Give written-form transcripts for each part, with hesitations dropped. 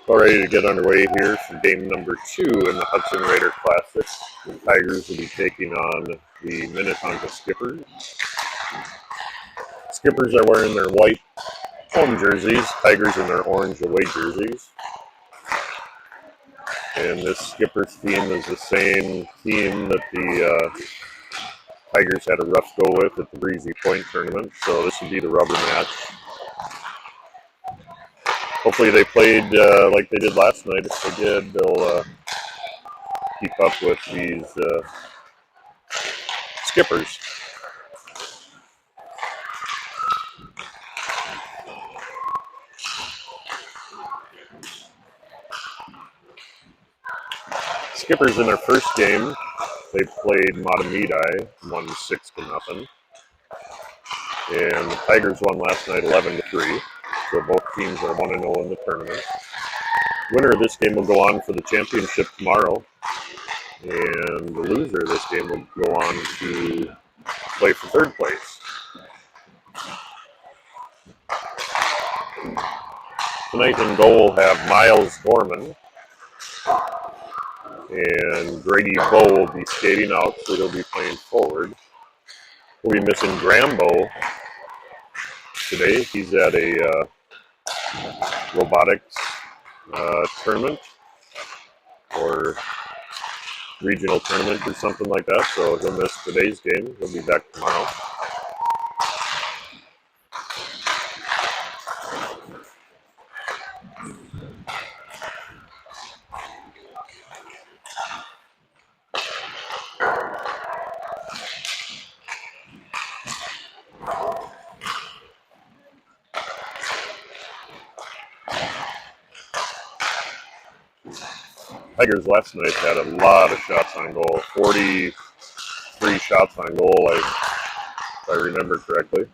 All ready to get underway here for game number 2 in the Hudson Raider Classic. The Tigers will be taking on the Minnetonka Skippers. Skippers are wearing their white home jerseys, Tigers in their orange away jerseys. And this Skippers team is the same team that the Tigers had a rough go with at the Breezy Point tournament, so this would be the rubber match. Hopefully they played like they did last night. If they did, they'll keep up with these Skippers. Skippers in their first game, they played Matamidi, won 6-0. And the Tigers won last night 11-3. So both teams are 1-0 in the tournament. Winner of this game will go on for the championship tomorrow. And the loser of this game will go on to play for third place. Tonight in goal we'll have Miles Gorman. And Grady Bowe will be skating out, so he'll be playing forward. We'll be missing Grambo today. He's at a robotics tournament or regional tournament or something like that, so he'll miss today's game. He'll be back tomorrow. Tigers last night had a lot of shots on goal, 43 shots on goal, if I remember correctly.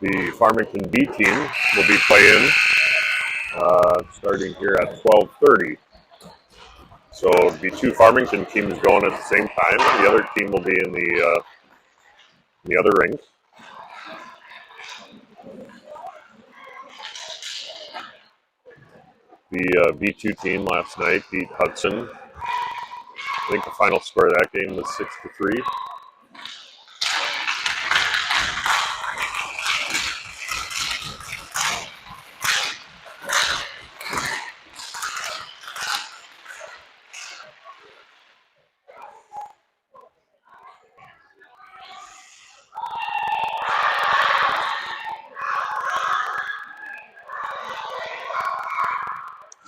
The Farmington B team will be playing starting here at 12:30. So it'll be 2 Farmington teams going at the same time. The other team will be in the other rink. The B2 team last night beat Hudson. I think the final score of that game was 6-3.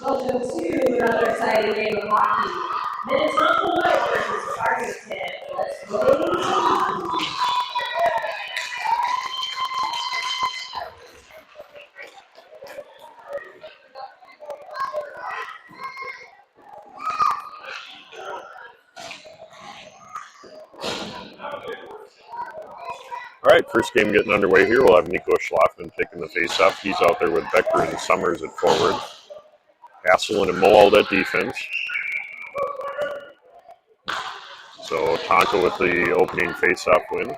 Welcome to another exciting game of hockey. Minnetonka versus Farmington. Let's play. All right, first game getting underway here. We'll have Nico Schlafman taking the face-off. He's out there with Becker and Summers at forward. Hasselin and Moald at defense. So Tonka with the opening face-off win.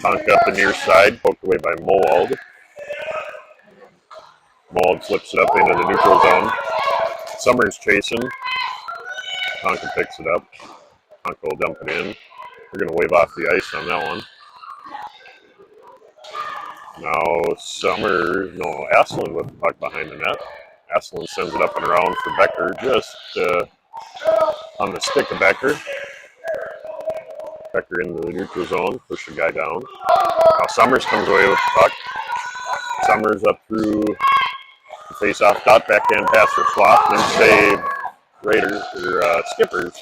Tonka up the near side, poked away by Moald. Moald flips it up into the neutral zone. Summers chasing. Tonka picks it up. Tonka will dump it in. We're going to wave off the ice on that one. Now Asselin with the puck behind the net. Asselin sends it up and around for Becker, just on the stick of Becker. Becker into the neutral zone, push the guy down. Now Summers comes away with the puck. Summers up through the face-off dot, backhand pass for Schlaffman, save Raiders, or Skippers.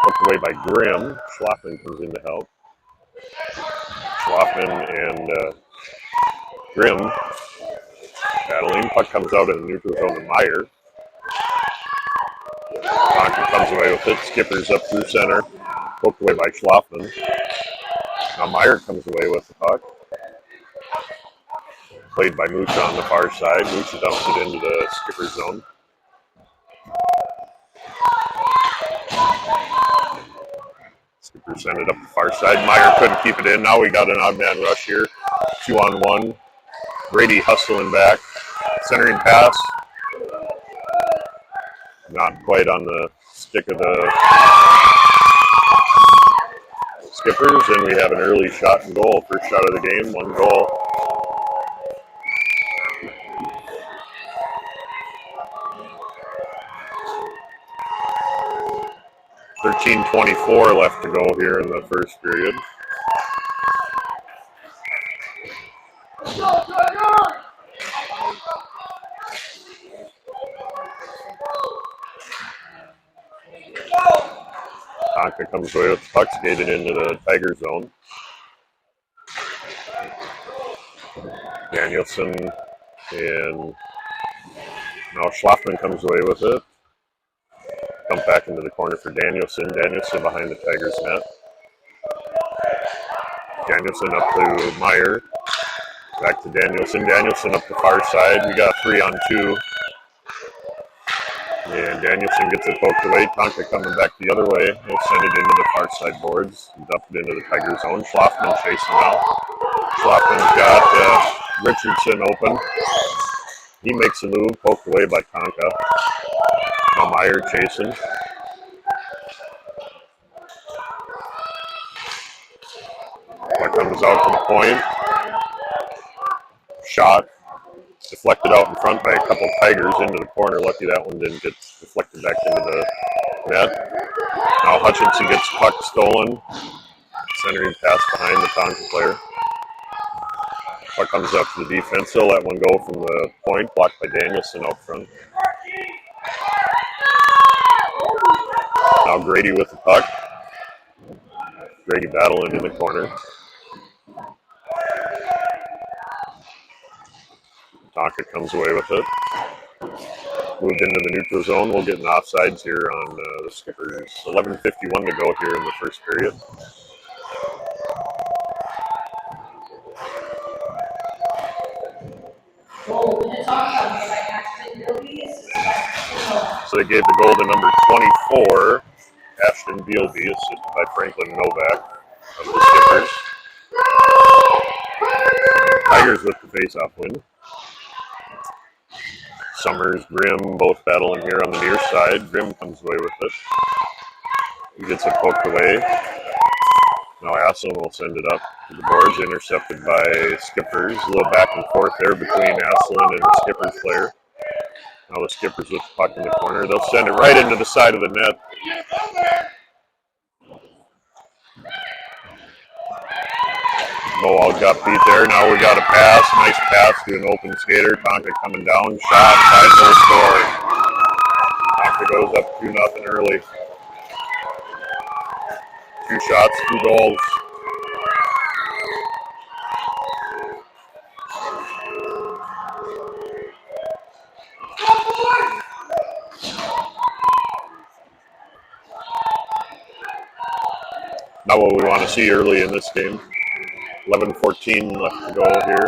Put away by Grimm. Schlaffman comes in to help. Schlaffman and Grimm battling. Puck comes out in the neutral zone to Meyer. Tonka comes away with it. Skippers up through center. Poked away by Schlaffman. Now Meyer comes away with the puck. Played by Mucha on the far side. Mucha dumps it into the skipper zone. Skipper sent it up the far side. Meyer couldn't keep it in. Now we got an odd man rush here. 2-on-1. Brady hustling back. Centering pass. Not quite on the stick of the Skippers, and we have an early shot and goal. First shot of the game, 1 goal. .24 left to go here in the first period. Tonka comes away with the puck, skated into the Tiger zone. Danielson and now Schlaffman comes away with it. Dump back into the corner for Danielson. Danielson behind the Tigers net. Danielson up to Meyer. Back to Danielson. Danielson up the far side. We got 3-on-2. And Danielson gets it poked away. Tonka coming back the other way. He'll send it into the far side boards. Dump it into the Tiger zone. Schlaffman chasing now. Schlaffman's got Richardson open. He makes a move. Poked away by Tonka. Now Meyer chasing. That comes out to the point. Shot. Deflected out in front by a couple Tigers into the corner. Lucky that one didn't get deflected back into the net. Now Hutchinson gets puck stolen. Centering pass behind the Tonka player. Puck comes up to the defense. He'll let one go from the point. Blocked by Danielson out front. Now Grady with the puck. Grady battling in the corner. Tonka comes away with it. Moved into the neutral zone. We'll get an offsides here on the Skippers. 11:51 to go here in the first period. So they gave the goal to number 24, Ashton Bealby, assisted by Franklin Novak of the Skippers. Tigers with the face-off win. Summers, Grimm, both battling here on the near side. Grimm comes away with it. He gets it poked away. Now Asselin will send it up to the boards, intercepted by Skippers. A little back and forth there between Asselin and the Skippers player. Now the Skippers with the puck in the corner. They'll send it right into the side of the net. Noel got beat there. Now we got a pass. Nice pass to an open skater. Tonka coming down. Shot. 5-goal score. Tonka goes up 2-0 early. 2 shots, 2 goals. Not what we want to see early in this game. 11:14 left to go here.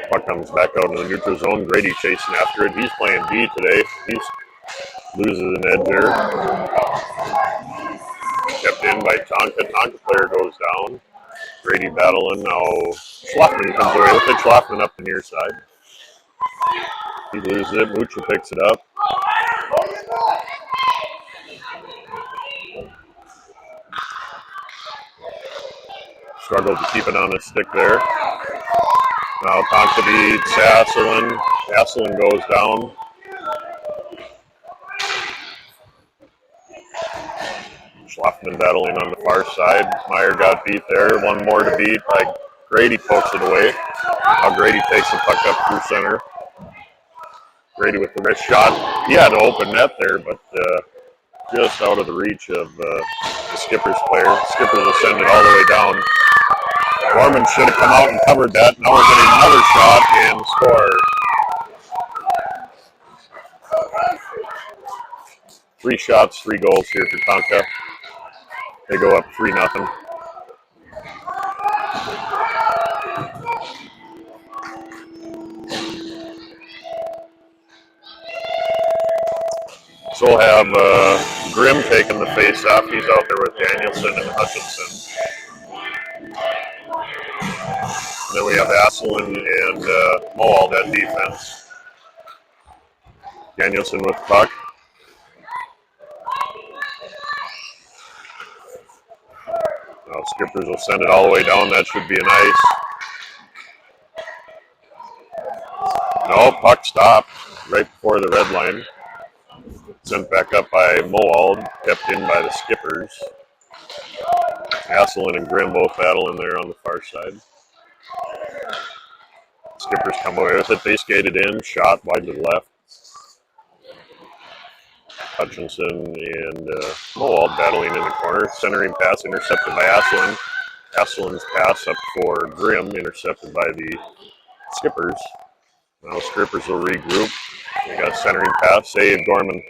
Puck comes back out in the neutral zone. Grady chasing after it. He's playing D today. He loses an edge there. Kept in by Tonka. Tonka player goes down. Grady battling. Now Schlaffman comes away with it. Schlaffman up the near side. He loses it. Mucha picks it up. Struggled to keep it on his stick there. Now Tonka beats Asselin. Asselin goes down. Schlafman battling on the far side. Meyer got beat there. One more to beat. Grady pokes it away. Now Grady takes the puck up through center. Grady with the wrist shot. He had an open net there, but just out of the reach of the Skippers player. Skippers will send it all the way down. Gorman should have come out and covered that. Now we're getting another shot and score. 3 shots, 3 goals here for Tonka. They go up 3-0. So we'll have Grimm taking the face off. He's out there with Danielson and Hudson. Then we have Asselin and Moald at defense. Danielson with the puck. Now Skippers will send it all the way down. That should be an ice. No, puck stopped right before the red line. Sent back up by Moald, kept in by the Skippers. Asselin and Grimm both battling there on the far side. Skippers come away with it. They skated in, shot wide to the left. Hutchinson and Moald battling in the corner. Centering pass intercepted by Asselin. Asselin's pass up for Grimm, intercepted by the Skippers. Now Skippers will regroup. They got a centering pass. Save Gorman.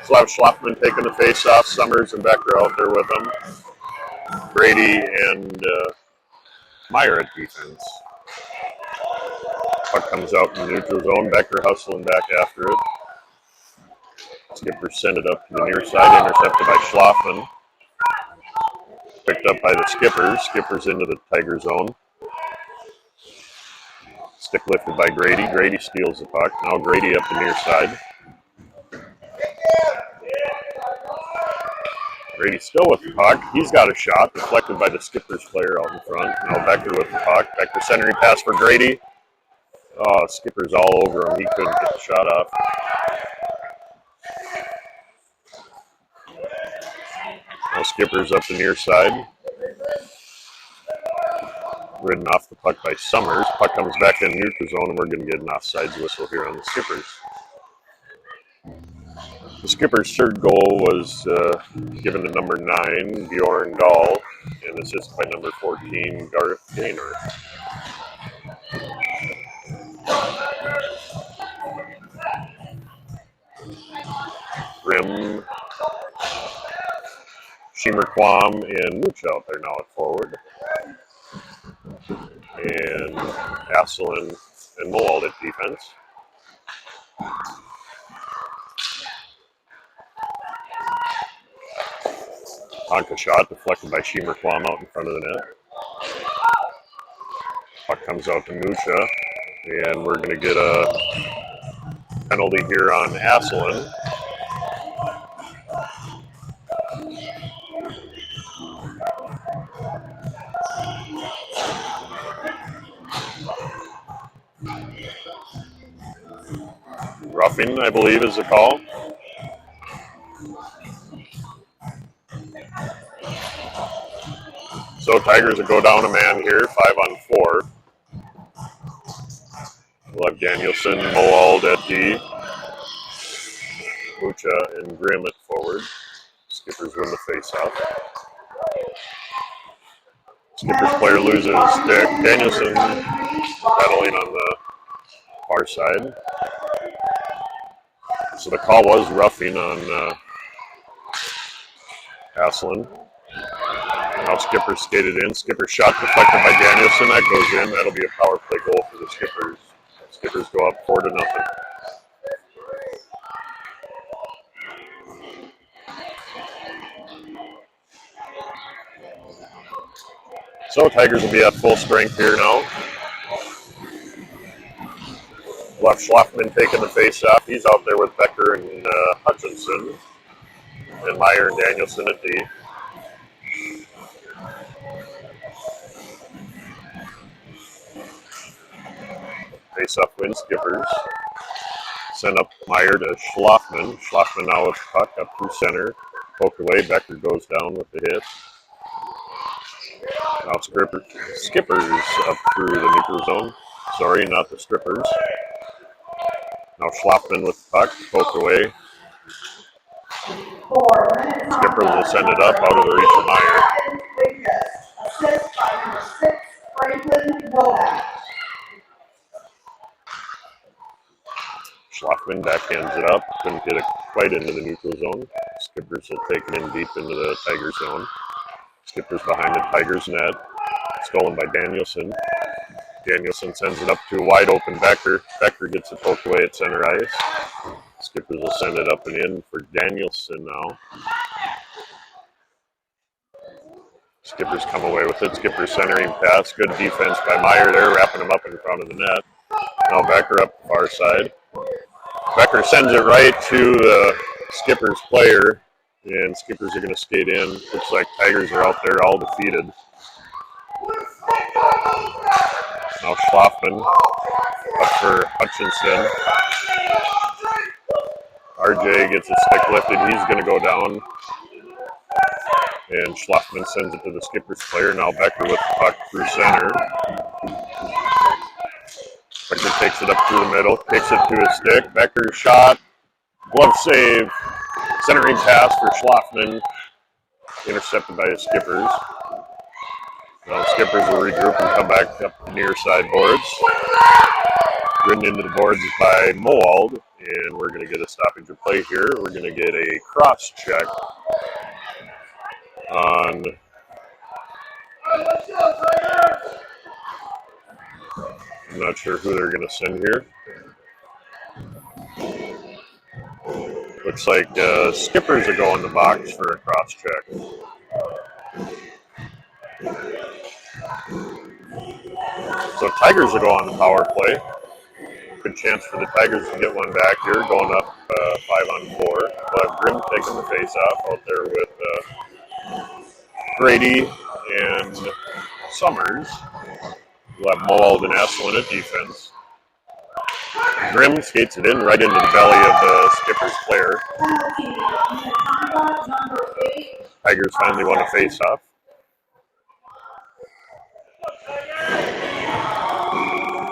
So have Schlafman taking the face off. Summers and Becker out there with them. Brady and Meyer at defense. Puck comes out in the neutral zone. Becker hustling back after it. Skippers send it up to the near side, intercepted by Schlafman. Picked up by the Skippers. Skippers into the Tiger zone. Stick lifted by Grady. Grady steals the puck. Now Grady up the near side. Grady still with the puck. He's got a shot, deflected by the Skippers player out in front. Now Becker with the puck. Becker centering pass for Grady. Oh, Skippers all over him. He couldn't get the shot off. Now Skippers up the near side. Ridden off the puck by Summers. Puck comes back in neutral zone, and we're going to get an offsides whistle here on the Skippers. The Skippers' third goal was given to number 9, Bjorn Dahl, and assisted by number 14, Garth Gaynor. Grimm, Schemer-Quam, and Mooch out there now at forward. And Asselin and Moald at defense. Tonka shot deflected by Schemer-Quam out in front of the net. Puck comes out to Mucha, and we're going to get a penalty here on Asselin. Roughing, I believe, is the call. So Tigers will go down a man here, 5-on-4. We'll have Danielson, Moald at D. Mucha and Grimm at forward. Skippers win the face-off. Skippers player loses his stick. Danielson battling on the far side. So the call was roughing on Asselin. Now Skippers skated in. Skippers shot deflected by Danielson. That goes in. That'll be a power play goal for the Skippers. Skippers go up 4-0. So Tigers will be at full strength here now. We'll have Schlafman taking the face off. He's out there with Becker and Hutchinson. And Meyer and Danielson at D. Face off win Skippers. Send up Meyer to Schlafman. Schlafman now with the puck up through center. Poke away. Becker goes down with the hit. Now Skippers up through the neutral zone. Sorry, not the Strippers. Now Schlafman with the puck. Poke away. Skippers will send it up out of the reach of Meyer. Assist by number 6, Franklin Novak. Schlafman backhands it up. Couldn't get it quite into the neutral zone. Skippers have taken in deep into the Tiger zone. Skippers behind the Tigers net. Stolen by Danielson. Danielson sends it up to a wide open Becker. Becker gets it poked away at center ice. Skippers will send it up and in for Danielson now. Skippers come away with it. Skippers centering pass. Good defense by Meyer there, wrapping him up in front of the net. Now Becker up the far side. Becker sends it right to the Skippers player, and Skippers are going to skate in. Looks like Tigers are out there all defeated. Now Schlafman up for Hutchinson. RJ gets a stick lifted. He's going to go down. And Schlafman sends it to the Skippers player. Now Becker with the puck through center. Becker takes it up through the middle, takes it to his stick. Becker's shot, glove save, centering pass for Schlafman, intercepted by his Skippers. Now Skippers will regroup and come back up the near side boards. Ridden into the boards by Moald, and we're going to get a stoppage of play here. We're going to get a cross check on I'm not sure who they're going to send here. Looks like Skippers are going to the box for a cross check. So Tigers will go on the power play. Good chance for the Tigers to get one back here, going up 5-on-4. We'll have Grimm taking the face off out there with Grady and Summers. We'll have Moald and Asselin at defense. Grimm skates it in right into the belly of the Skippers player. Tigers finally won a face-off.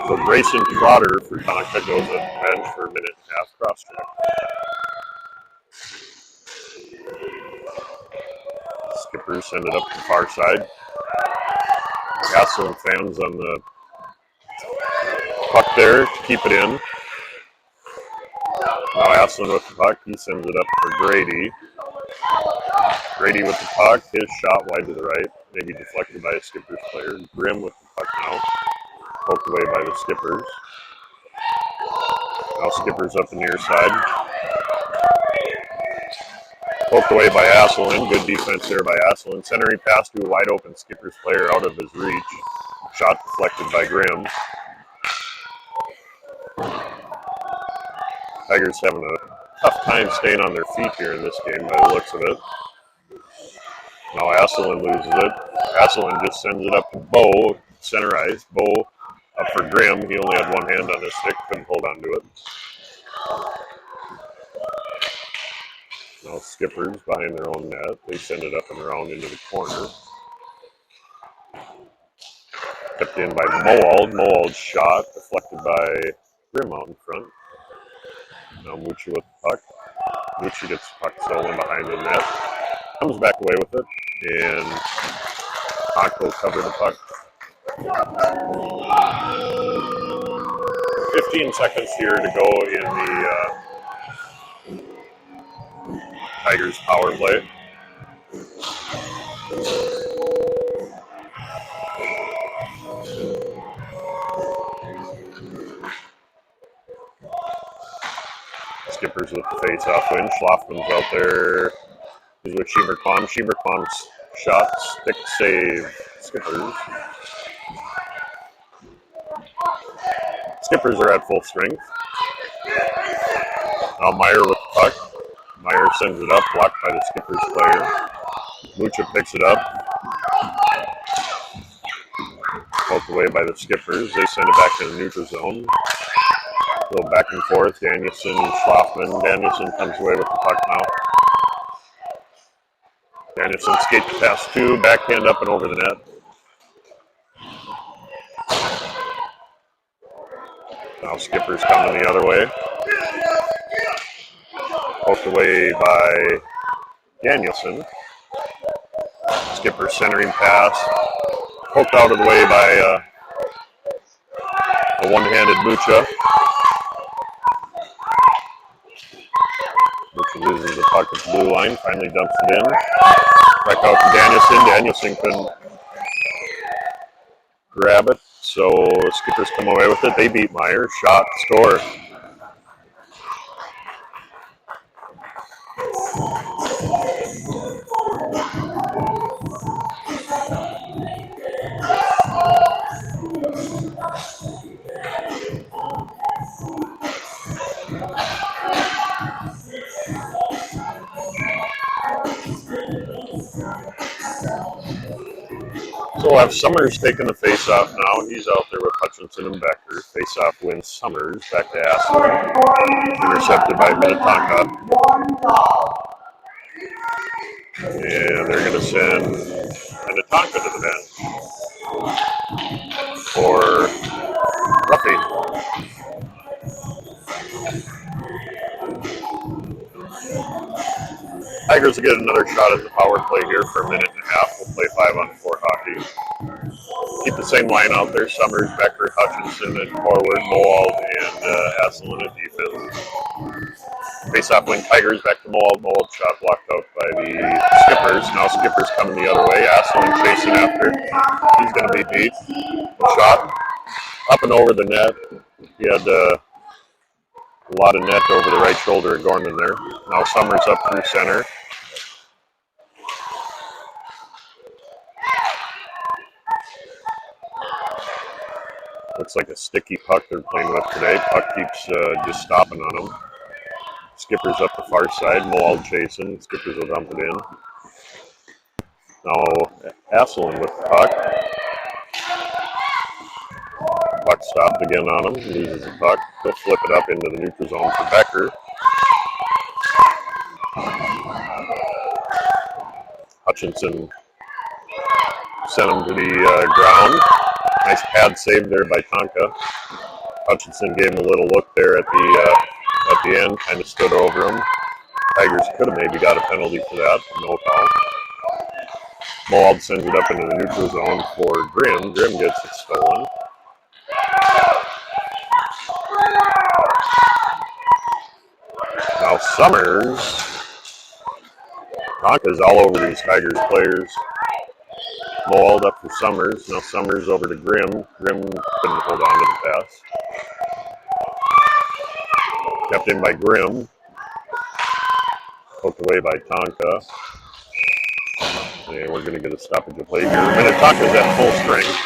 So Grayson Trotter for Tonka goes at the bench for a minute and a half cross check. Skippers send it up to the far side. Asselin fans on the puck there to keep it in. Now Asselin with the puck, he sends it up for Grady. Grady with the puck, his shot wide to the right, maybe deflected by a Skippers player. Grimm with the puck now, poked away by the Skippers. Now Skippers up the near side. Poked away by Asselin, good defense there by Asselin. Centering pass to a wide open Skippers player out of his reach. Shot deflected by Grimm. Tigers having a tough time staying on their feet here in this game by the looks of it. Now Asselin loses it. Asselin just sends it up to Bo, center ice. Bo up for Grimm. He only had one hand on his stick, couldn't hold on to it. Now Skippers behind their own net. They send it up and around into the corner. Kept in by Moald. Moald's shot deflected by Grimm out in front. Now Mucci with the puck. Mucci gets the puck stolen behind the net. Comes back away with it. And Hawk will cover the puck. 15 seconds here to go in the Tigers power play. Skippers with the face-off win. Schlafman's out there. He's with Schieberquam. Schieberquam's shot, stick save. Skippers. Skippers are at full strength. Now Meyer with the puck. Meyer sends it up, blocked by the Skippers player. Lucha picks it up. Poked away by the Skippers. They send it back to the neutral zone. Go back and forth. Danielson, Schlafman. Danielson comes away with the puck now. Danielson skates past two, backhand up and over the net. Now Skippers coming the other way. Poked away by Danielson. Skipper centering pass. Poked out of the way by a one-handed Mucha. Mucha loses the puck at the blue line. Finally dumps it in. Back out to Danielson. Danielson couldn't grab it. So Skippers come away with it. They beat Meyer. Shot, score. So we'll have Summers taking the face-off now. He's out there with Hutchinson and Becker. Face-off wins Summers. Back to Aslan. Intercepted by Minnetonka. And they're going to send Minnetonka to the bench for roughing. Tigers will get another shot at the power play here for a minute and a half. We'll play 5-on-4 hockey. Keep the same line out there. Summers, Becker, Hutchinson at forward, Moald, and Aslan at defense. Face-off win Tigers, back to Moald. Moald shot blocked out by the Skippers. Now Skippers coming the other way. Aslan chasing after. He's going to be beat. Shot up and over the net. He had a lot of net over the right shoulder of Gorman there. Now Summers up through center. Looks like a sticky puck they're playing with today. Puck keeps just stopping on them. Skippers up the far side. Moald chasing. Skippers will dump it in. Now Aslan with the puck. Puck stopped again on him. Loses the puck. He'll flip it up into the neutral zone for Becker. Hutchinson sent him to the ground. Nice pad save there by Tonka. Hutchinson gave him a little look there at the end, kind of stood over him. Tigers could have maybe got a penalty for that. No call. Moald sends it up into the neutral zone for Grimm. Grimm gets it stolen. Now Summers. Tonka's all over these Tigers players. Moald up for Summers. Now Summers over to Grimm. Grimm couldn't hold on to the pass. Kept in by Grimm. Poked away by Tonka. And we're going to get a stoppage of play here. Minnetonka's at full strength.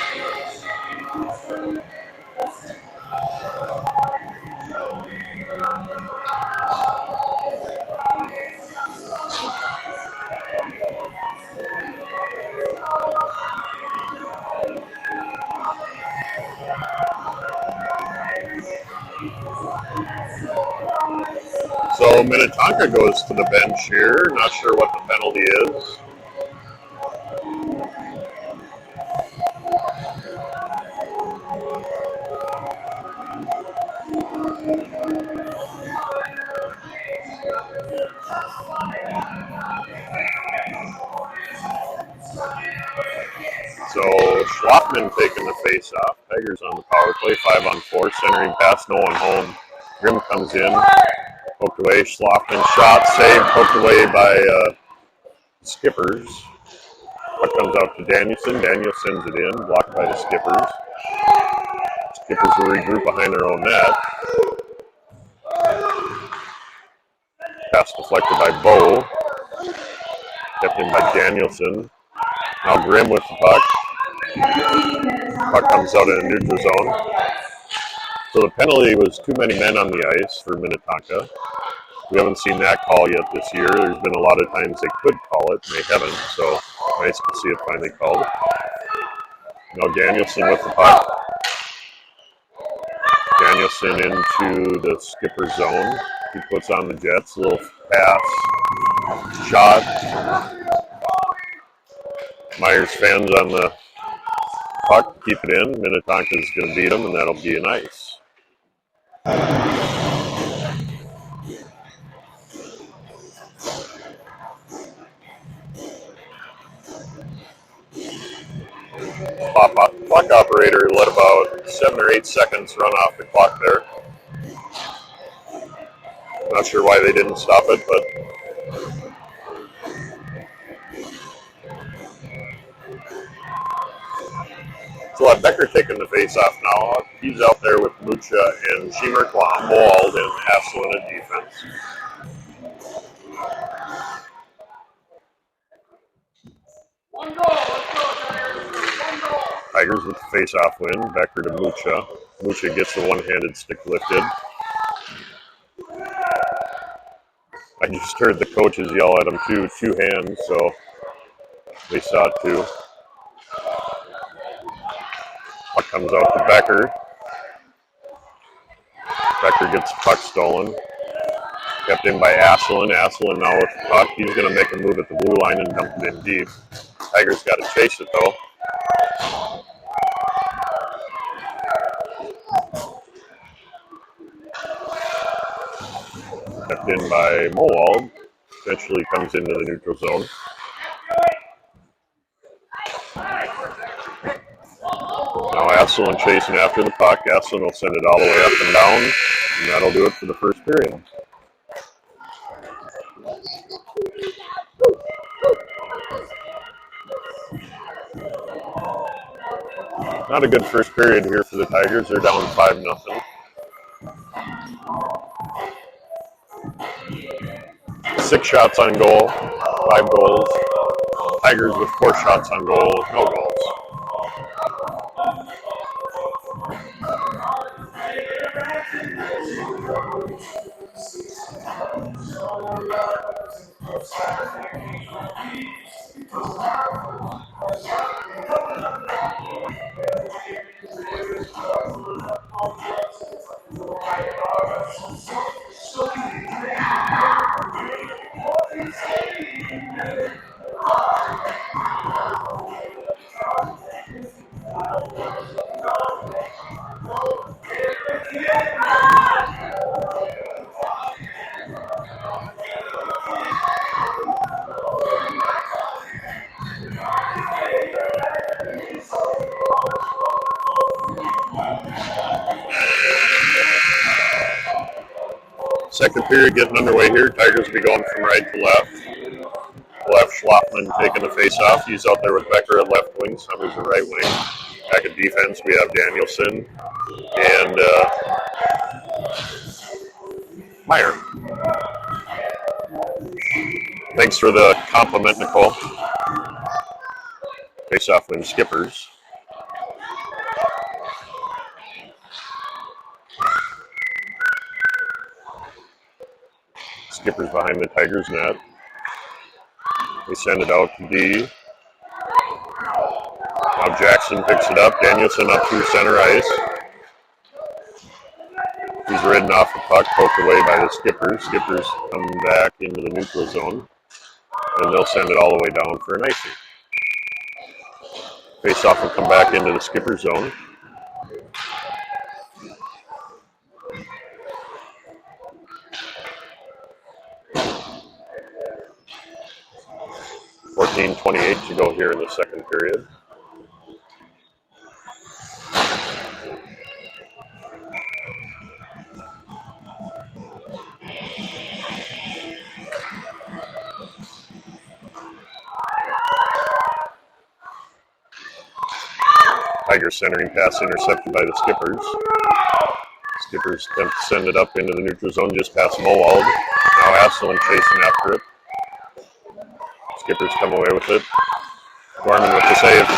So Minnetonka goes to the bench here. Not sure what the penalty is. So Schlafman taking the face off. Tigers on the power play, 5-on-4, centering pass, no one home. Grimm comes in, poked away. Schlafman shot, saved, poked away by Skippers. Puck comes out to Danielson. Daniel sends it in, blocked by the Skippers. Skippers will regroup behind their own net. Pass deflected by Bo. Kept in by Danielson. Now Grimm with the puck. Puck comes out in a neutral zone. So the penalty was too many men on the ice for Minnetonka. We haven't seen that call yet this year. There's been a lot of times they could call it, and they haven't. So nice to see it finally called. Now Danielson with the puck. Danielson into the skipper zone. He puts on the Jets. A little pass. Shot. Myers fans on the puck. Keep it in. Minnetonka's going to beat them, and that'll be an ice. Clock operator let about 7 or 8 seconds run off the clock there. Not sure why they didn't stop it, but so Becker taking the face off now. He's out there with Mucha and Schiemer, Wald, and Asselin at defense. One goal, let's go, Tigers. 1 goal. Tigers with the face-off win. Becker to Mucha. Mucha gets the one-handed stick lifted. I just heard the coaches yell at him too, 2 hands, so they saw it too. Puck comes out to Becker. Becker gets the puck stolen. Kept in by Asselin. Asselin now with the puck. He's going to make a move at the blue line and dump it in deep. Tigers got to chase it though. Kept in by Mowald. Eventually comes into the neutral zone. Now Asselin chasing after the puck. Asselin will send it all the way up and down, and that'll do it for the first period. Not a good first period here for the Tigers. They're down 5-0. 6 shots on goal, 5 goals. Tigers with 4 shots on goal, no goals. Second period getting underway here. Tigers will be going from right to left. Left, Schlafman taking the face-off. He's out there with Becker at left wing. Summers at right wing. Back at defense, we have Danielson and Meyer. Thanks for the compliment, Nicole. Face-off win Skippers. Skippers behind the Tigers net. They send it out to D. Now Jackson picks it up. Danielson up through center ice. He's ridden off the puck, poked away by the Skippers. Skippers come back into the neutral zone, and they'll send it all the way down for an icing. Face-off will come back into the Skipper zone. .28 to go here in the second period. Tigers centering pass intercepted by the Skippers. Skippers attempt to send it up into the neutral zone just past Mowald. Now Asselin chasing after it. Skippers come away with it. Gorman with the save.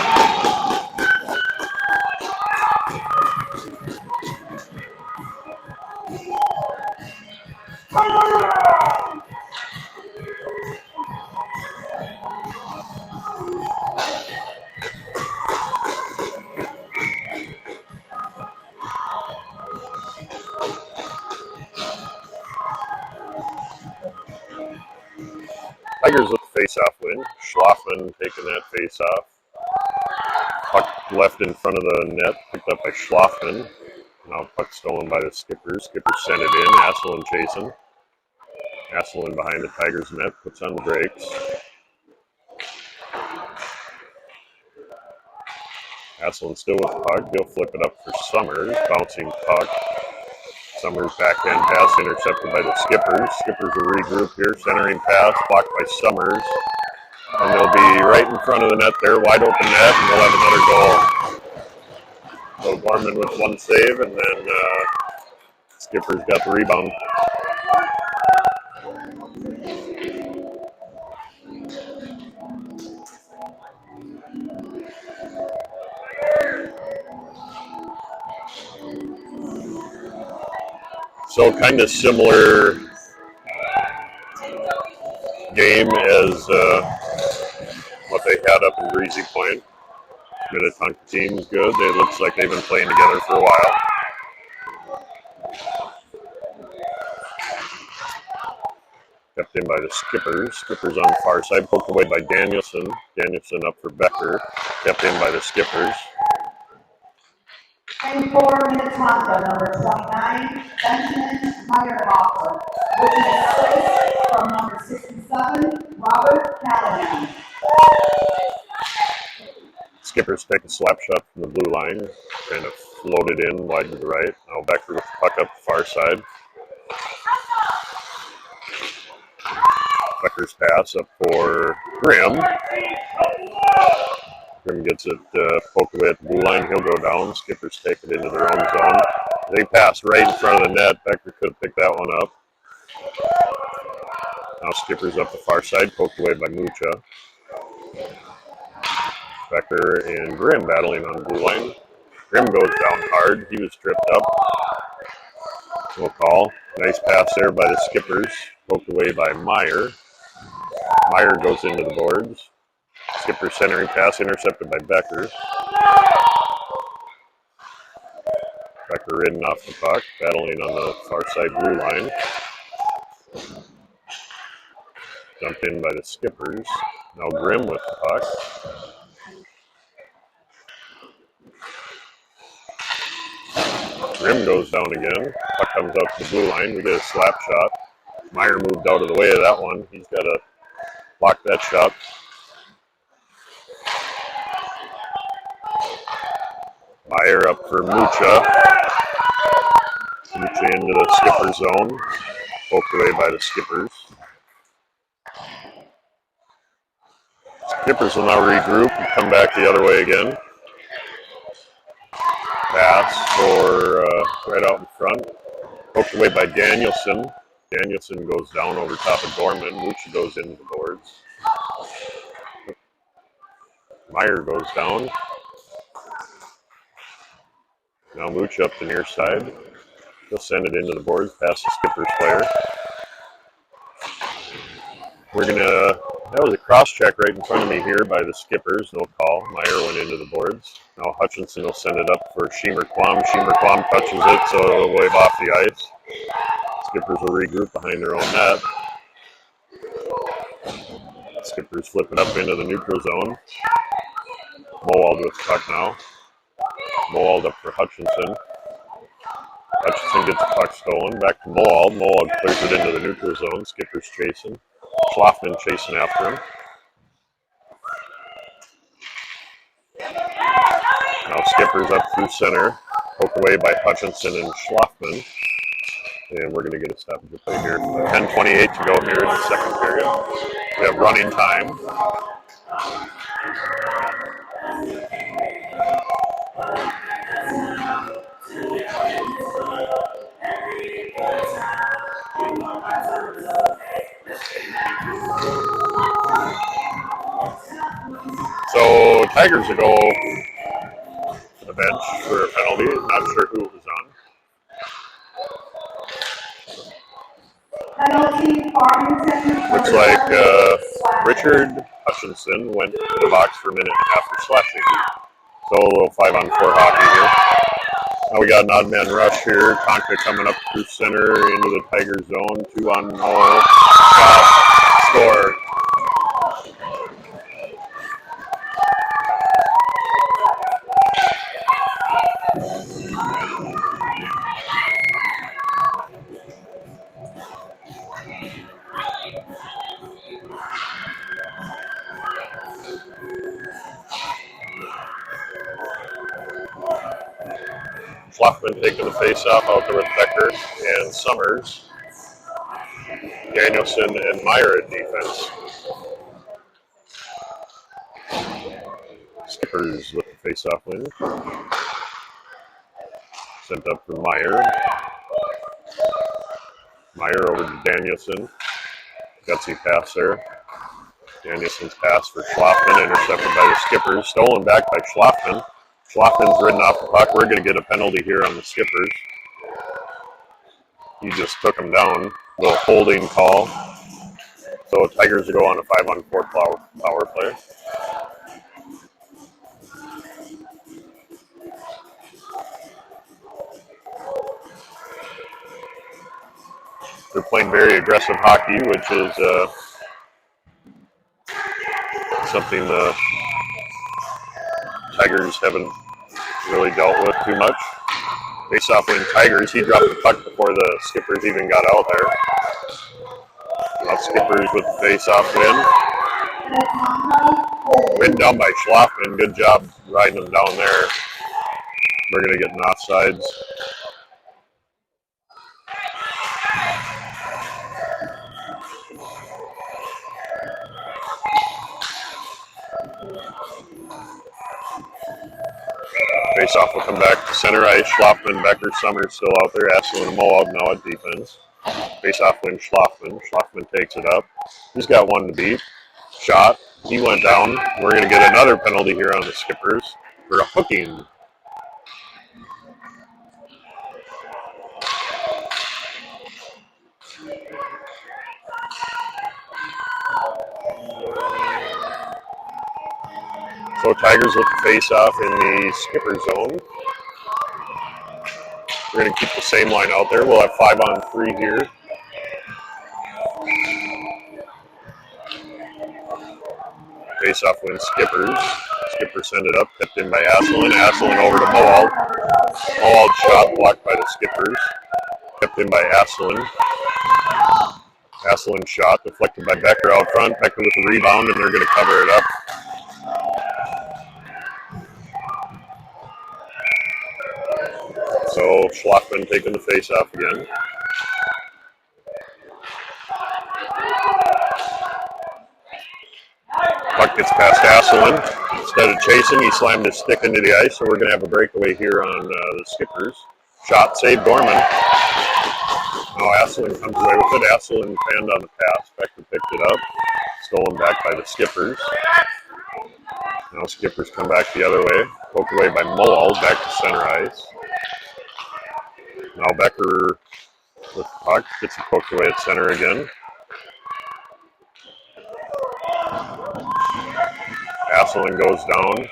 Tigers with the face-off win. Schlaffman taking that face-off. Puck left in front of the net, picked up by Schlaffman. Now puck stolen by the Skippers. Skippers send it in. Asselin chasing. Asselin behind the Tigers net, puts on the brakes. Asselin still with the puck. He'll flip it up for Summers. Bouncing puck. Summers backhand pass intercepted by the Skippers. Skippers will regroup here. Centering pass blocked by Summers. And they'll be right in front of the net there. Wide open net, and they'll have another goal. So Gorman with one save, and then Skippers got the rebound. So kind of similar game as what they had up in Breezy Point. Minnetonka team is good. It looks like they've been playing together for a while. Kept in by the Skippers. Skippers on the far side, poked away by Danielson. Danielson up for Becker. Kept in by the Skippers. And for Minnetonka, number 29, Benjamin Meyerhofer, which is replaced from number 67, Robert Callahan. Skippers take a slap shot from the blue line, kind of floated in wide to the right. Now Becker with the puck up the far side. Becker's pass up for Grimm. Grimm gets it poked away at the blue line. He'll go down. Skippers take it into their own zone. They pass right in front of the net. Becker could have picked that one up. Now Skippers up the far side, poked away by Mucha. Becker and Grimm battling on the blue line. Grimm goes down hard. He was tripped up. No call. Nice pass there by the Skippers. Poked away by Meyer. Meyer goes into the boards. Skipper centering pass intercepted by Becker. Becker ridden off the puck, battling on the far side blue line. Dumped in by the Skippers. Now Grimm with the puck. Grimm goes down again. Puck comes out to the blue line. We get a slap shot. Meyer moved out of the way of that one. He's got to block that shot. Meyer up for Mucha. Mucha into the Skipper zone. Poked away by the Skippers. Skippers will now regroup and come back the other way again. Pass for right out in front. Poked away by Danielson. Danielson goes down over top of Gorman. Mucha goes into the boards. Meyer goes down. Now Mucha up the near side. He'll send it into the boards past the Skippers player. That was a cross check right in front of me here by the Skippers. No call. Meyer went into the boards. Now Hutchinson will send it up for Schiemer-Quam. Schiemer-Quam touches it, so it'll wave off the ice. Skippers will regroup behind their own net. Skippers flip it up into the neutral zone. Moald with the puck now. Moald up for Hutchinson. Hutchinson gets the puck stolen. Back to Moald. Moald clears it into the neutral zone. Skippers chasing. Schlaffman chasing after him. Now Skippers up through center. Poked away by Hutchinson and Schlaffman. And we're going to get a stoppage of play here. 10:28 to go here in the second period. We have running time. Tigers will go to the bench for a penalty. Not sure who it was on. Penalty, Farmington. Looks like Richard Hutchinson went to the box for a minute after slashing. So a little 5-on-4 hockey here. Now we got an odd man rush here. Tonka coming up through center into the Tiger zone. 2-on-0. Shot. Score. Schlockman taking the face-off out there with Becker and Summers. Danielson and Meyer at defense. Skippers with the face-off win. Sent up for Meyer. Meyer over to Danielson. Gutsy pass there. Danielson's pass for Schlockman, intercepted by the Skippers. Stolen back by Schlockman. Schlockman's ridden off the puck. We're going to get a penalty here on the Skippers. He just took him down. Little holding call. So Tigers will go on a 5-on-4 power play. They're playing very aggressive hockey, which is something the Tigers haven't really dealt with too much. Face-off win Tigers. He dropped the puck before the Skippers even got out there. Now Skippers with the face-off win. Win down by Schlockman. Good job riding him down there. We're going to get an offsides. Face-off will come back to center ice. Schlockman, Becker, Summers still out there. Asselin and Moab now at defense. Face-off win Schlockman. Schlockman takes it up. He's got one to beat. Shot. He went down. We're going to get another penalty here on the Skippers for a hooking. So Tigers with the face-off in the Skipper zone. We're going to keep the same line out there. We'll have 5-on-3 here. Face-off wins Skippers. Skippers send it up, kept in by Asselin. Asselin over to Moald. Moald shot blocked by the Skippers. Kept in by Asselin. Asselin shot deflected by Becker out front. Becker with the rebound, and they're going to cover it up. So Schlockman taking the face-off again. Puck gets past Asselin. Instead of chasing, he slammed his stick into the ice, so we're going to have a breakaway here on the Skippers. Shot saved Dorman. Now Asselin comes away with it. Asselin fanned on the pass. Becker picked it up. Stolen back by the Skippers. Now Skippers come back the other way. Poked away by Moald, back to center ice. Now Becker with the puck, gets it poked away at center again. Asselin goes down,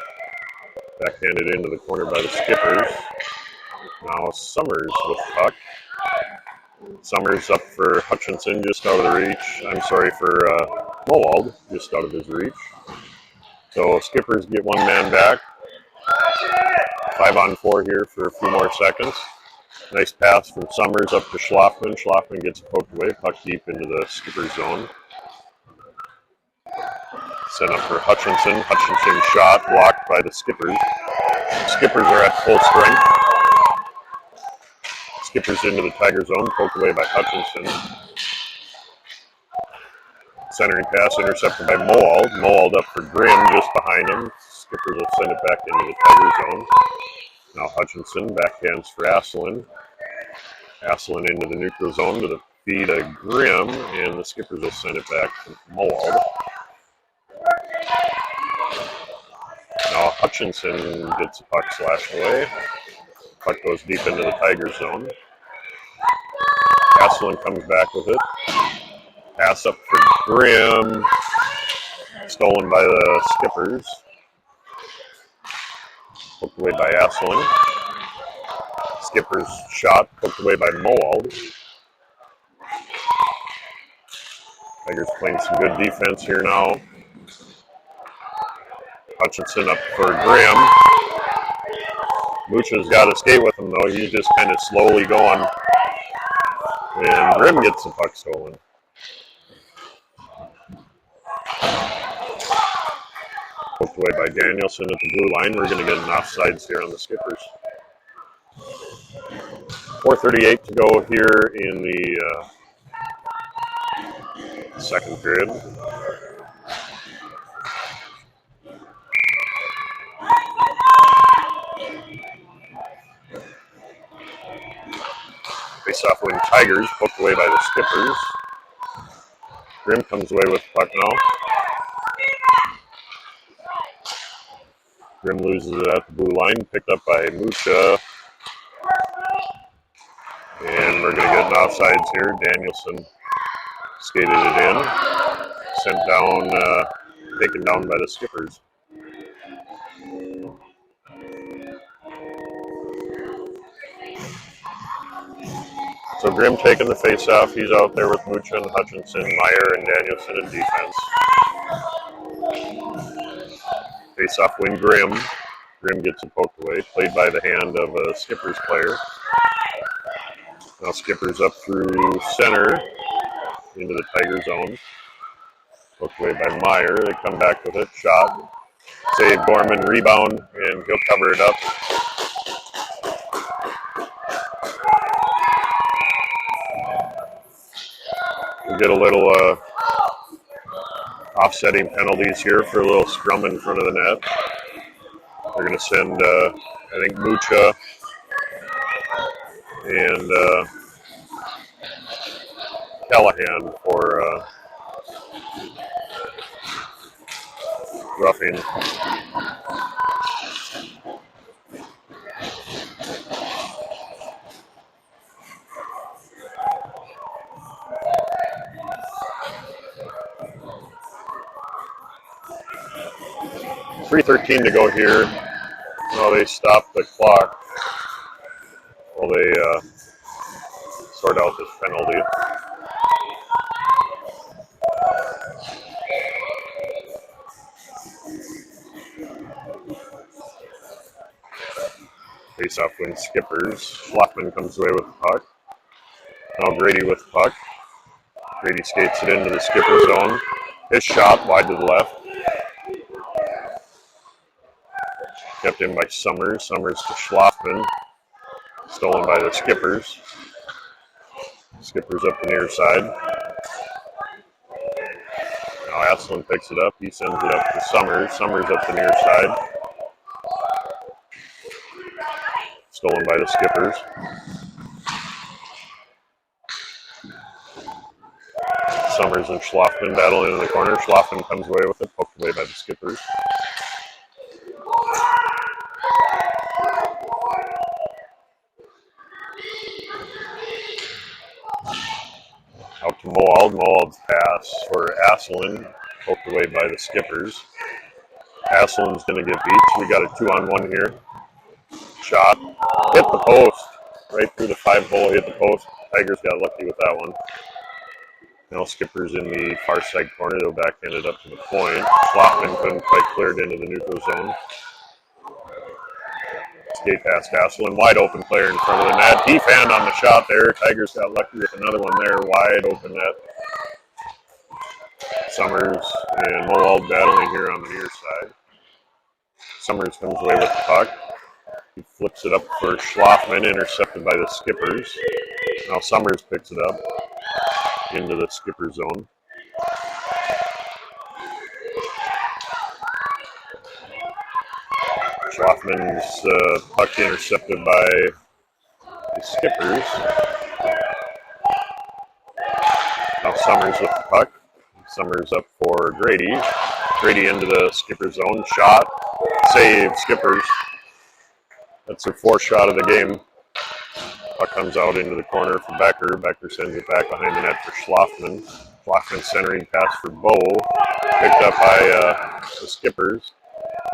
backhanded into the corner by the Skippers. Now Summers with the puck. Summers up for Hutchinson, just out of the reach. I'm sorry, for Moald, just out of his reach. So Skippers get one man back. 5-on-4 here for a few more seconds. Nice pass from Summers up to Schlockman. Schlockman gets poked away, puck deep into the Skipper zone. Set up for Hutchinson. Hutchinson shot blocked by the Skippers. Skippers are at full strength. Skippers into the Tiger zone, poked away by Hutchinson. Centering pass intercepted by Moald. Moald up for Grimm, just behind him. Skippers will send it back into the Tiger zone. Now Hutchinson, backhands for Asselin. Asselin into the neutral zone to the feet of Grimm, and the Skippers will send it back to Moald. Now Hutchinson gets the puck slashed away. Puck goes deep into the Tigers zone. Asselin comes back with it. Pass up for Grimm. Stolen by the Skippers. Poked away by Asselin. Skippers shot poked away by Mowald. Tigers playing some good defense here now. Hutchinson up for Grimm. Mucha's got to skate with him though. He's just kind of slowly going. And Grimm gets the puck stolen. Poked away by Danielson at the blue line. We're going to get an offsides here on the Skippers. 4:38 to go here in the second period. Face-off win Tigers, poked away by the Skippers. Grimm comes away with the puck now. Grimm loses it at the blue line, picked up by Mucha. And we're going to get an offsides here. Danielson skated it in. Sent down, taken down by the Skippers. So Grimm taking the face-off. He's out there with Mucha and Hutchinson, Meyer and Danielson in defense. Face-off win Grimm. Grimm gets it poked away. Played by the hand of a Skippers player. Now Skippers up through center into the Tiger zone. Poked away by Meyer. They come back with it. Shot. Save Gorman. Rebound. And he'll cover it up. We get a little offsetting penalties here for a little scrum in front of the net. They're going to send, I think, Mucha and Callahan for roughing. .3:13 to go here. Well, they stop the clock while they sort out this penalty. Face-off win Skippers. Schlockman comes away with the puck. Now Grady with the puck. Grady skates it into the Skipper zone. His shot wide to the left. Kept in by Summers. Summers to Schlockman. Stolen by the Skippers. Skippers up the near side. Now Asselin picks it up. He sends it up to Summers. Summers up the near side. Stolen by the Skippers. Summers and Schlockman battling in the corner. Schlockman comes away with it, poked away by the Skippers. Out to Mowald. Mowald's pass for Asselin, poked away by the Skippers. Asselin's going to get beat, so we got a 2-on-1 here. Shot. Hit the post. Right through the 5-hole, hit the post. Tigers got lucky with that one. Now Skippers in the far side corner. They'll backhand it up to the point. Schlockman couldn't quite clear it into the neutral zone. Skate past Asselin. Wide open player in front of the net. Defend on the shot there. Tigers got lucky with another one there. Wide open net. Summers and Mowald battling here on the near side. Summers comes away with the puck. He flips it up for Schlockman, intercepted by the Skippers. Now Summers picks it up into the Skipper zone. Schlockman's puck intercepted by the Skippers. Now Summers with the puck. Summers up for Grady. Grady into the skipper zone. Shot. Save. Skippers. That's their 4th shot of the game. Puck comes out into the corner for Becker. Becker sends it back behind the net for Schlafman. Schlafman centering pass for Bow. Picked up by the Skippers.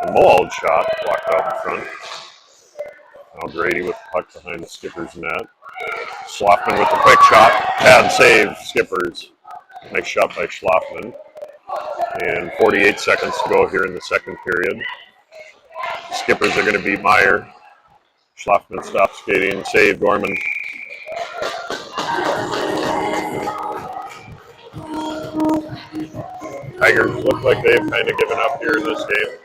A Mold shot blocked out in front. Now Grady with the puck behind the Skippers net. Schlafman with the quick shot. Pad save. Skippers. Nice shot by Schlafman. And 48 seconds to go here in the second period. Skippers are going to beat Meyer. Schlafman stops skating. Save Gorman. Tigers look like they've kind of given up here in this game.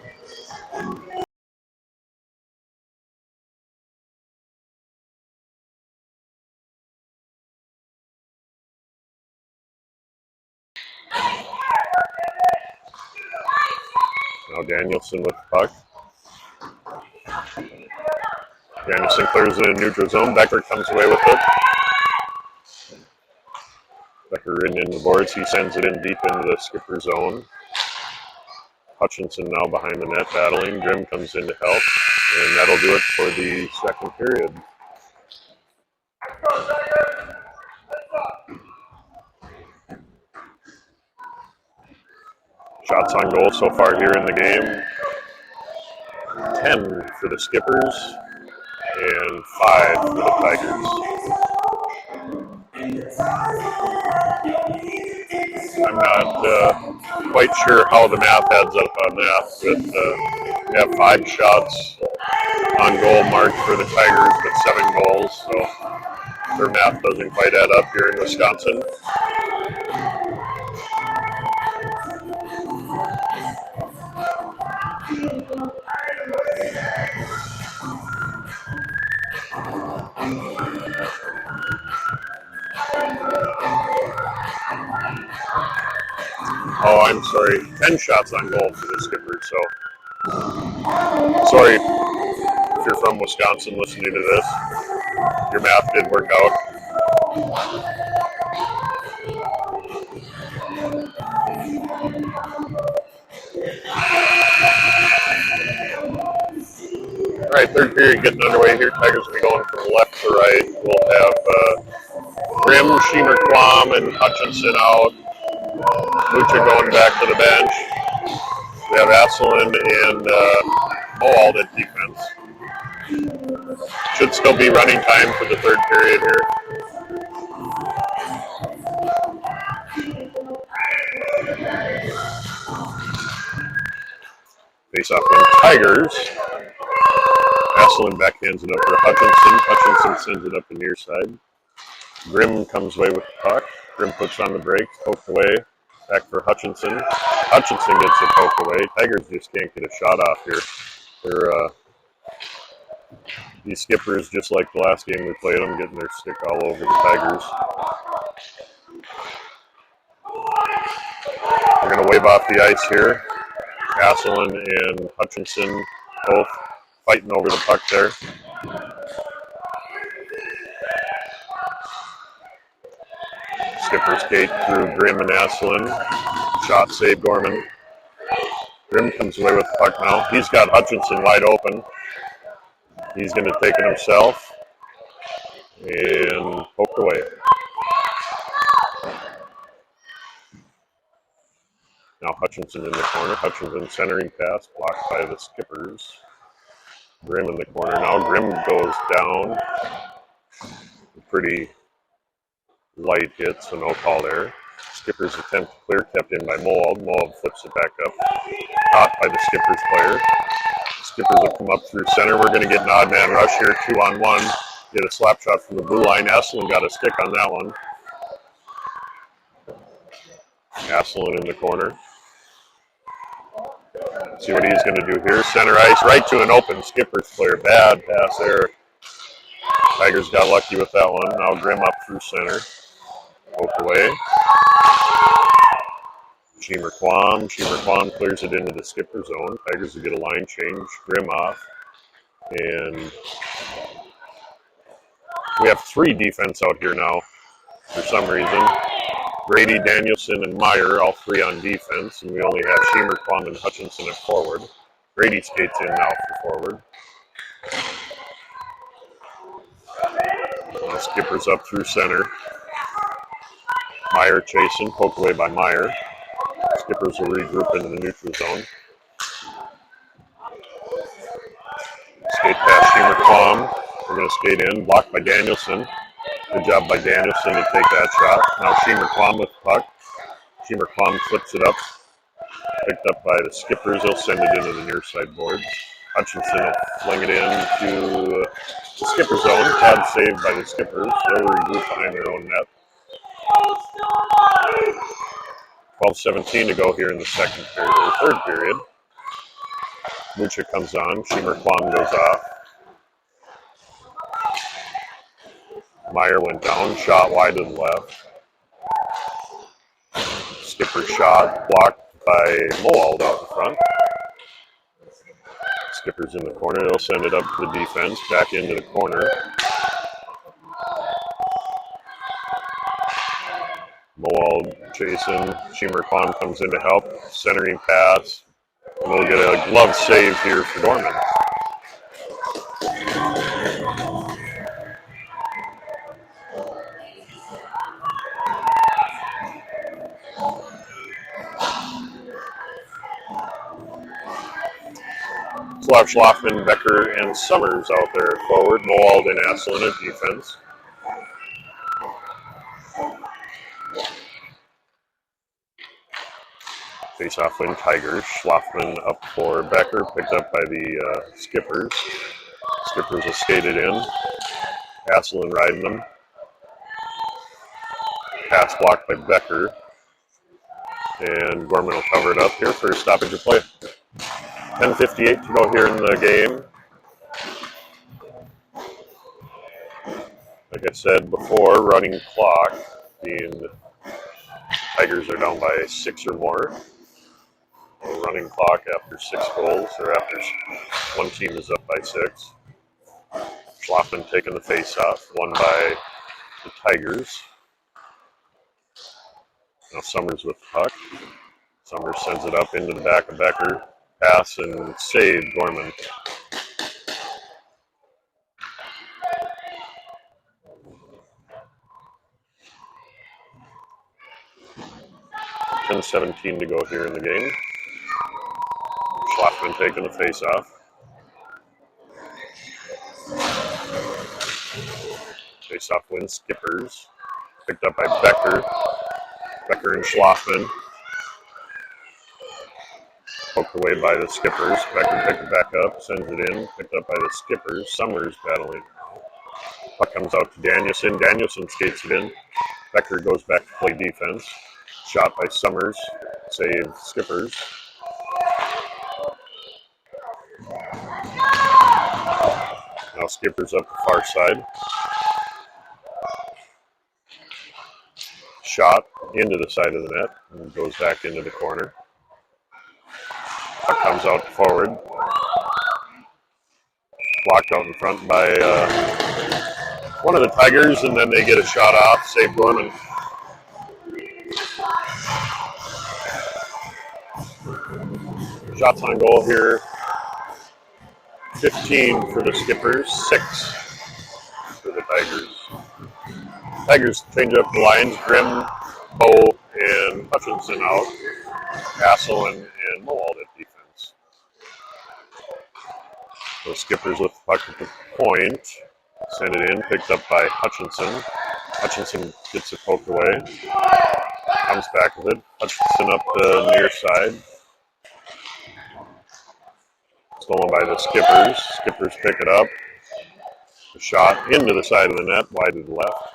Now Danielson with the puck. Danielson clears it in neutral zone. Becker comes away with it. Becker in the boards. He sends it in deep into the skipper zone. Hutchinson now behind the net battling. Grimm comes in to help. And that'll do it for the second period. Shots on goal so far here in the game. 10 for the Skippers and 5 for the Tigers. I'm not quite sure how the math adds up on that, but we have 5 shots on goal marked for the Tigers, but 7 goals, so their math doesn't quite add up here in Wisconsin. Oh, I'm sorry. 10 shots on goal for the Skippers. So, sorry if you're from Wisconsin listening to this. Your math did work out. All right, third period getting underway here. Tigers will be going from left to right. We'll have Grimm, Schemer, Quam, and Hutchinson out. Lucha going back to the bench. We have Asselin and Moald at defense. Should still be running time for the third period here. Face off on Tigers. Asselin backhands it up for Hutchinson. Hutchinson sends it up the near side. Grimm comes away with the puck. Grimm puts on the brakes, poked away. Back for Hutchinson. Hutchinson gets it poked away. Tigers just can't get a shot off here. They're these Skippers, just like the last game we played them, getting their stick all over the Tigers. We're going to wave off the ice here. Asselin and Hutchinson both fighting over the puck there. Skipper skate through Grimm and Asselin. Shot save Gorman. Grimm comes away with the puck now. He's got Hutchinson wide open. He's going to take it himself and poke away. Now Hutchinson in the corner. Hutchinson centering pass blocked by the Skippers. Grimm in the corner. Now Grimm goes down. Pretty light hit, so no call there. Skippers attempt to clear, kept in by Moald. Moald flips it back up. Caught by the Skippers player. Skippers will come up through center. We're going to get an odd man rush here, 2-on-1. Get a slap shot from the blue line. Asselin got a stick on that one. Asselin in the corner. See what he's going to do here. Center ice, right to an open Skippers player. Bad pass there. Tigers got lucky with that one. Now Grimm up through center. Poke away. Schemer Quam clears it into the skipper zone. Tigers will get a line change. Grimm off. And we have 3 defense out here now for some reason. Grady, Danielson, and Meyer, all three on defense, and we only have Schemer, Klum, and Hutchinson at forward. Grady skates in now for forward. Now Skipper's up through center. Meyer chasing, poked away by Meyer. Skippers will regroup into the neutral zone. Skate past Schemer, Klum. We're going to skate in, blocked by Danielson. Good job by Danielson to take that shot. Now Schemer, Klum with the puck. Schemer, Klum flips it up. Picked up by the Skippers. They'll send it into the near side boards. Hutchinson will fling it into the Skipper zone. Tad saved by the Skippers. They'll regroup behind their own net. 12:17 to go here in the second period, or third period. Mucha comes on. Schemer, Klum goes off. Meyer went down. Shot wide to the left. Skipper shot blocked by Moald out in front. Skipper's in the corner. They'll send it up to the defense. Back into the corner. Moald chasing. Schemer, Klum comes in to help. Centering pass. And we'll get a glove save here for Dorman. Schlafman, Becker, and Summers out there at forward. Moald and Asselin at defense. Face-off win Tigers. Schlafman up for Becker, picked up by the Skippers. Skippers will skate it in. Asselin riding them. Pass blocked by Becker. And Gorman will cover it up here for a stoppage of play. 10:58 to go here in the game. Like I said before, running clock, being Tigers are down by 6 or more. A running clock after 6 goals, or after one team is up by 6. Schlafman taking the face-off, won by the Tigers. Now Summers with the puck. Summers sends it up into the back of Becker. Pass and save Gorman. .17 to go here in the game. Schlafman taking the face-off. Face-off win Skippers. Picked up by Becker. Becker and Schlafman. Poked away by the Skippers. Becker picked it back up, sends it in. Picked up by the Skippers. Summers battling. Puck comes out to Danielson. Danielson skates it in. Becker goes back to play defense. Shot by Summers. Save Skippers. Now Skippers up the far side. Shot into the side of the net and goes back into the corner. Puck comes out forward. Blocked out in front by one of the Tigers, and then they get a shot off. Save Gorman. Shots on goal here. 15 for the Skippers, 6 for the Tigers. Tigers change up the lines. Grimm, Bowe, and Hutchinson out. Asselin and Moald at defense. The Skippers with the puck at the point. Send it in, picked up by Hutchinson. Hutchinson gets it poked away. Comes back with it. Hutchinson up the near side. Stolen by the Skippers. Skippers pick it up. A shot into the side of the net, wide to the left.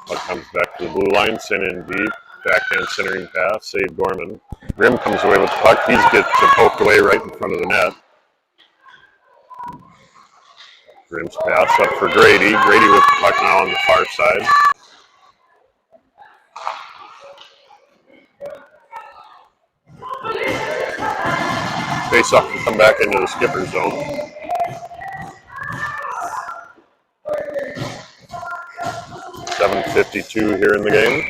Puck comes back to the blue line, sent in deep. Backhand centering pass, save Gorman. Grimm comes away with the puck. He gets it poked away right in front of the net. Grimm's pass up for Grady. Grady with the puck now on the far side. Face up to come back into the Skipper zone. 7:52 here in the game.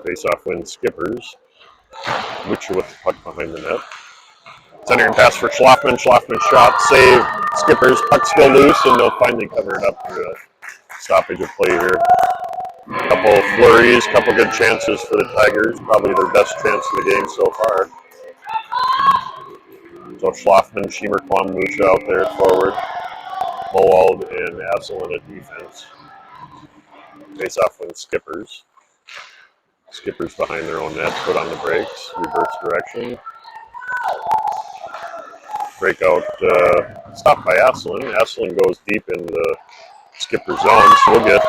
Face-off wins Skippers. Mucha with the puck behind the net. Centering pass for Schlafman. Schlafman shot, save. Skippers, puck still loose, and they'll finally cover it up for a stoppage of play here. Couple of flurries, couple good chances for the Tigers. Probably their best chance of the game so far. So Schlafman, Schiemer, Kwam, Mucha out there at forward. Moald and Asselin at defense. Face-off wins Skippers. Skippers behind their own net, put on the brakes, reverse direction. Breakout, stopped by Asselin. Asselin goes deep in the Skipper zone, so we'll get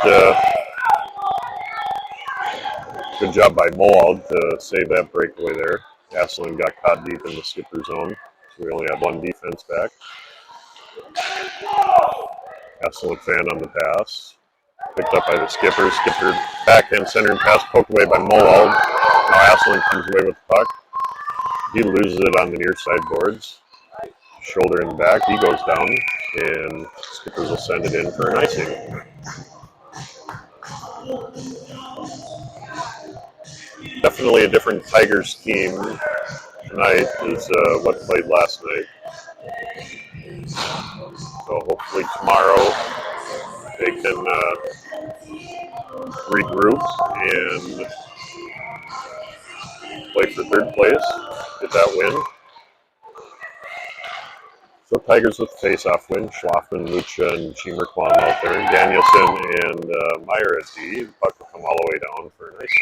good job by Moald to save that breakaway there. Asselin got caught deep in the Skipper zone, so we only have one defense back. Asselin fan on the pass. Picked up by the Skipper. Skipper backhand centering pass poked away by Moald. Now Asselin comes away with the puck. He loses it on the near side boards. Shoulder in the back. He goes down, and Skippers will send it in for an icing. Definitely a different Tigers team tonight is what played last night. So hopefully tomorrow they can regroup and play for third place, get that win. So Tigers with the face-off win. Schlafman, Mucha, and Schiemer Kwam out there. Danielson and Meyer at D. The puck will come all the way down for an ice.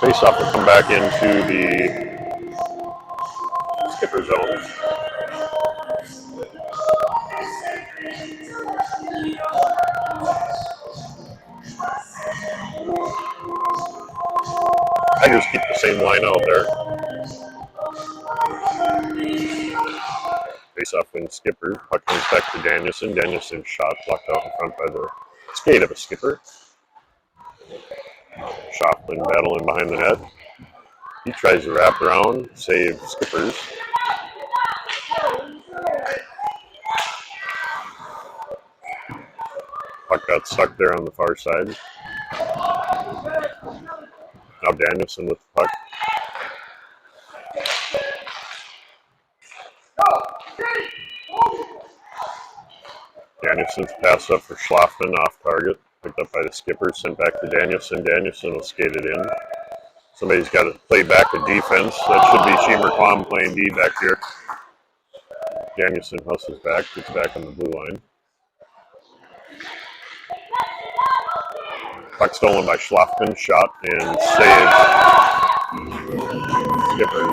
Face-off will come back into the Skipper zone. Tigers keep the same line out there. Face-off wins Skipper. Puck comes back to Danielson. Danielson shot blocked out in front by the skate of a Skipper. Schlafman battling behind the net. He tries to wrap around, save Skippers. Puck got stuck there on the far side. Now Danielson with the puck. Danielson's pass up for Schlafman off target. Picked up by the Skipper, sent back to Danielson. Danielson will skate it in. Somebody's got to play back a defense. That should be Schiemer Kwam playing D back here. Danielson hustles back, gets back on the blue line. Puck stolen by Schlafman, shot and saved. Skipper.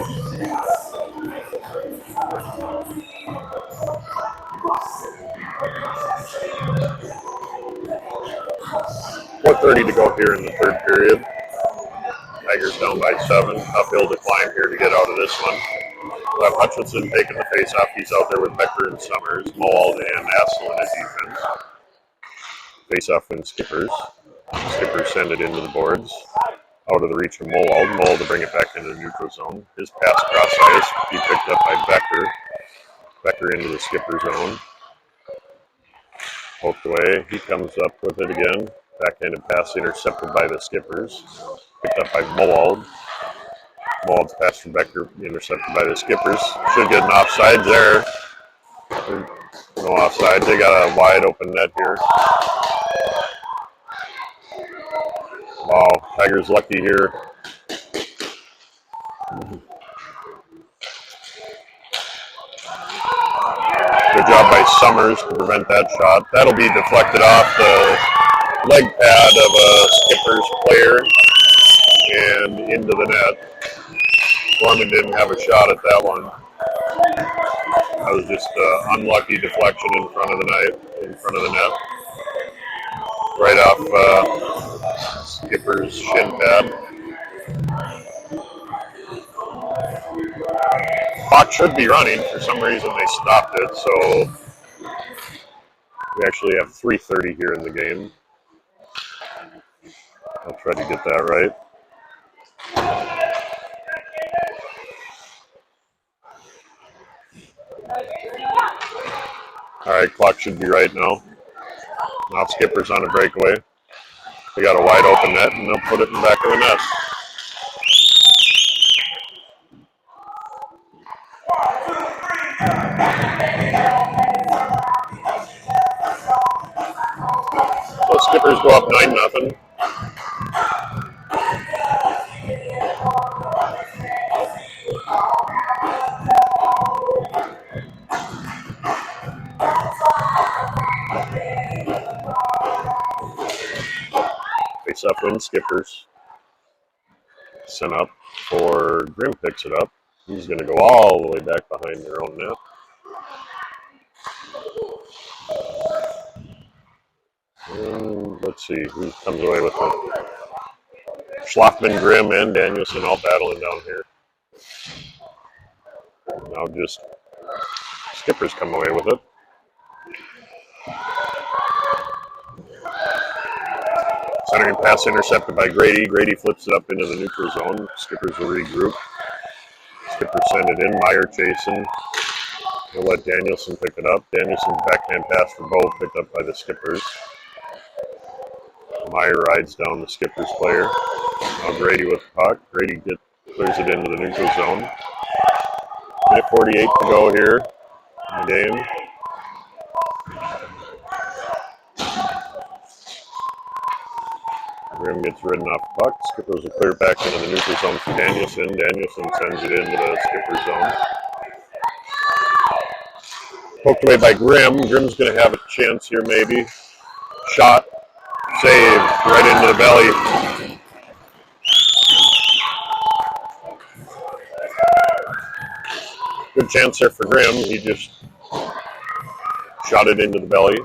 4:30 to go here in the third period. Tigers down by 7. Uphill to climb here to get out of this one. We'll have Hutchinson taking the face-off. He's out there with Becker and Summers. Moald and Asselin at defense. Face-off wins Skippers. Skippers send it into the boards. Out of the reach of Moald. Moald to bring it back into the neutral zone. His pass cross ice. He picked up by Becker. Becker into the Skipper zone. Poked away. He comes up with it again. Backhanded pass intercepted by the Skippers. Picked up by Moald. Moald's pass from Becker intercepted by the Skippers. Should get an offside there. No offside. They got a wide open net here. Wow, Tigers lucky here. Good job by Summers to prevent that shot. That'll be deflected off the leg pad of a Skipper's player and into the net. Gorman didn't have a shot at that one. That was just an unlucky deflection in front of the net. Right off Skipper's shin pad. Clock should be running. For some reason they stopped it, so we actually have 3:30 here in the game. I'll try to get that right. All right, clock should be right now. Now Skipper's on a breakaway. They got a wide open net, and they'll put it in the back of the net. So Skippers go up 9-0. Face up win Skippers. Sent up for Grimm, picks it up. He's going to go all the way back behind their own net. And let's see who comes away with it. Schlockman, Grimm, and Danielson all battling down here. Now just Skippers come away with it. Centering pass intercepted by Grady. Grady flips it up into the neutral zone. Skippers will regroup. Skippers send it in. Meyer chasing. They'll let Danielson pick it up. Danielson's backhand pass for Bo picked up by the Skippers. Meyer rides down the Skippers player. Now Grady with the puck. Grady clears it into the neutral zone. Minute 48 to go here in the game. Grimm gets ridden off the puck. Skippers will clear back into the neutral zone for Danielson. Danielson sends it into the Skipper zone. Poked away by Grimm. Grimm's going to have a chance here maybe. Shot. Save. Right into the belly. Good chance there for Grimm. He just shot it into the belly.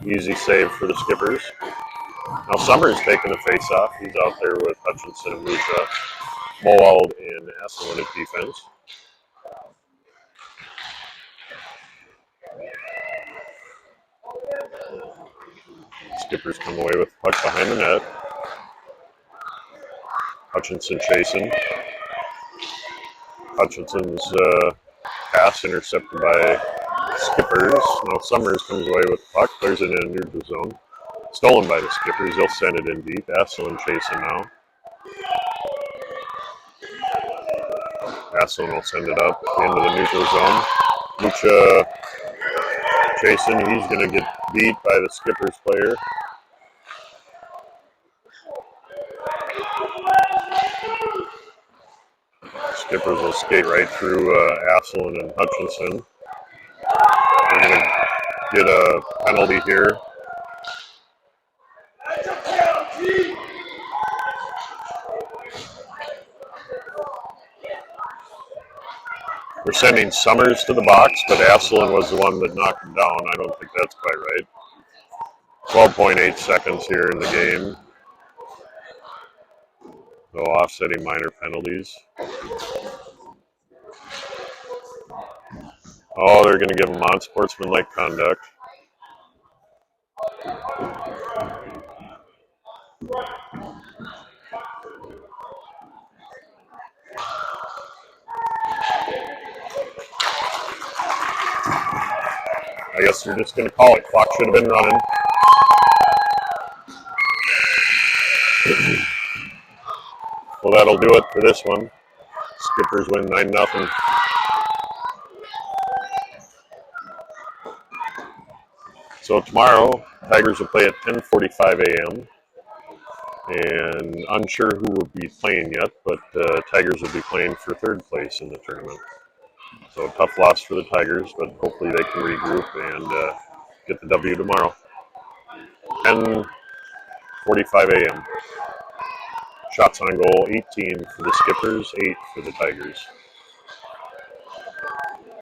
Easy save for the Skippers. Now Summers taking the face-off. He's out there with Hutchinson and Lucha. Mowald and Asselin at defense. Skippers come away with the puck behind the net. Hutchinson chasing. Hutchinson's pass intercepted by Skippers. Now Summers comes away with the puck, clears it in a neutral zone. Stolen by the Skippers. They'll send it in deep. Asselin chasing now. Asselin will send it up into the neutral zone. Lucha chasing. He's going to get beat by the Skippers player. Skippers will skate right through Asselin and Hutchinson. They're going to get a penalty here. We're sending Summers to the box, but Asselin was the one that knocked him down. I don't think that's quite right. 12.8 seconds here in the game. So offsetting minor penalties. Oh, they're going to give him unsportsmanlike conduct. I guess they're just going to call it. Clock should have been running. Well, that'll do it for this one. Skippers win 9-0. So tomorrow, Tigers will play at 10:45 a.m. And unsure who will be playing yet, but Tigers will be playing for third place in the tournament. So tough loss for the Tigers, but hopefully they can regroup and get the W tomorrow. 10:45 a.m. Shots on goal, 18 for the Skippers, 8 for the Tigers.